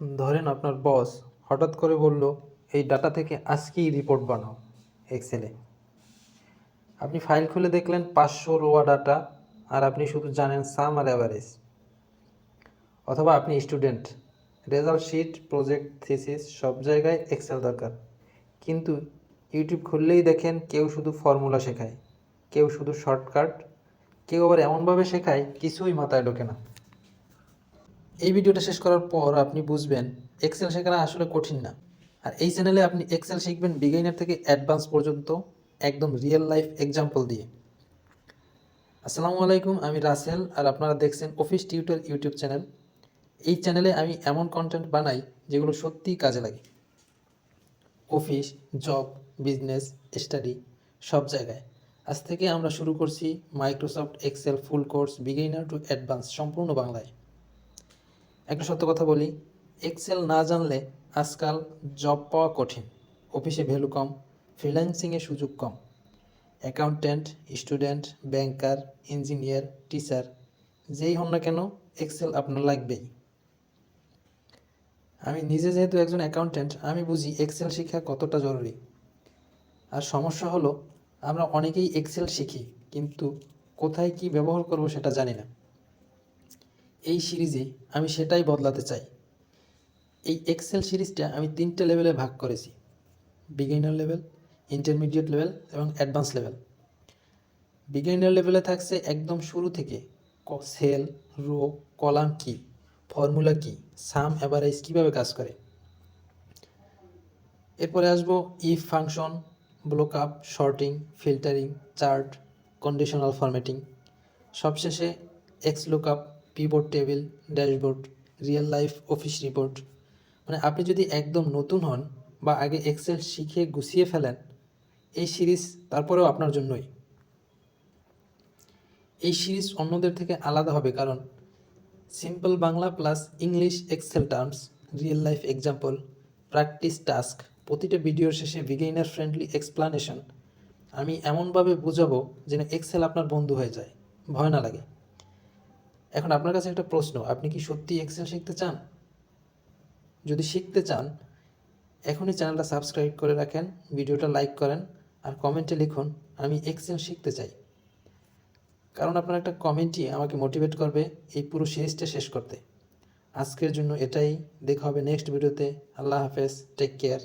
ধরেন আপনার বস হঠাৎ করে বলল, এই ডাটা থেকে আজকেই রিপোর্ট বানাও এক্সেলে। আপনি ফাইল খুলে দেখলেন 500 রোয়া ডাটা, আর আপনি শুধু জানেন সাম আর অ্যাভারেজ। অথবা আপনি student, result sheet, project, thesis সব জায়গায় এক্সেল দরকার, কিন্তু ইউটিউব খুললেই দেখেন কেউ শুধু ফর্মুলা শেখায়, কেউ শুধু শর্টকাট, কেউ আবার এমনভাবে শেখায় কিছুই মাথায় ঢোকে না। এই ভিডিওটা শেষ করার পর আপনি বুঝবেন এক্সেল শেখানো আসলে কঠিন না। আর এই চ্যানেলে আপনি এক্সেল শিখবেন বিগিনার থেকে অ্যাডভান্স পর্যন্ত, একদম রিয়েল লাইফ এক্সাম্পল দিয়ে। আসসালামু আলাইকুম, আমি রাসেল, আর আপনারা দেখছেন অফিস টিউটর ইউটিউব চ্যানেল। এই চ্যানেলে আমি এমন কন্টেন্ট বানাই যেগুলো সত্যিই কাজে লাগে। অফিস, জব, বিজনেস, স্টাডি সব জায়গায়। আজ থেকে আমরা শুরু করছি Microsoft Excel full course beginner to advance, সম্পূর্ণ বাংলায়। একটা সত্য কথা বলি, এক্সেল না জানলে আজকাল জব পাওয়া কঠিন, অফিসে ভ্যালু কম, ফ্রিল্যান্সিংয়ে সুযোগ কম। অ্যাকাউন্ট্যান্ট, স্টুডেন্ট, ব্যাংকার, ইঞ্জিনিয়ার, টিচার, যেই হন না কেন এক্সেল আপনার লাগবেই। আমি নিজে যেহেতু একজন অ্যাকাউন্ট্যান্ট, আমি বুঝি এক্সেল শেখা কতটা জরুরি। আর সমস্যা হলো, আমরা অনেকেই এক্সেল শিখি, কিন্তু কোথায় কি ব্যবহার করব সেটা জানি না। এই সিরিজে আমি সেটাই বদলাতে চাই। এই এক্সেল সিরিজটা আমি 3টে লেভেলে ভাগ করেছি: বিগিনার লেভেল, ইন্টারমিডিয়েট লেভেল এবং অ্যাডভান্স লেভেল। বিগিনার লেভেলে থাকছে একদম শুরু থেকে সেল, রো, কলাম কি, ফর্মুলা কি, সাম অ্যাভারেজ কীভাবে কাজ করে। এরপরে আসবো if function, VLOOKUP, sorting, filtering, chart, conditional formatting. সবশেষে X lookup, pivot table, dashboard, real life office report. মানে আপনি যদি একদম নতুন হন বা আগে এক্সেল শিখে গুছিয়ে ফেলেন, এই সিরিজ তারপরেও আপনার জন্যই। এই সিরিজ অন্যদের থেকে আলাদা হবে কারণ simple Bangla plus English Excel terms, real life example, practice task, প্রতিটা ভিডিওর শেষে বিগিনার ফ্রেন্ডলি এক্সপ্লানেশন। আমি এমনভাবে বুঝাবো যেন এক্সেল আপনার বন্ধু হয়ে যায়, ভয় না লাগে। এখন আপনার কাছে একটা প্রশ্ন, আপনি কি সত্যি এক্সেল শিখতে চান? যদি শিখতে চান, এখনই চ্যানেলটা সাবস্ক্রাইব করে রাখেন, ভিডিওটা লাইক করেন, আর কমেন্টে লিখুন আমি এক্সেল শিখতে চাই। কারণ আপনার একটা কমেন্টই আমাকে মোটিভেট করবে এই পুরো সিরিজটা শেষ করতে। আজকের জন্য এটাই, দেখা হবে নেক্সট ভিডিওতে। আল্লাহ হাফেজ, টেক কেয়ার।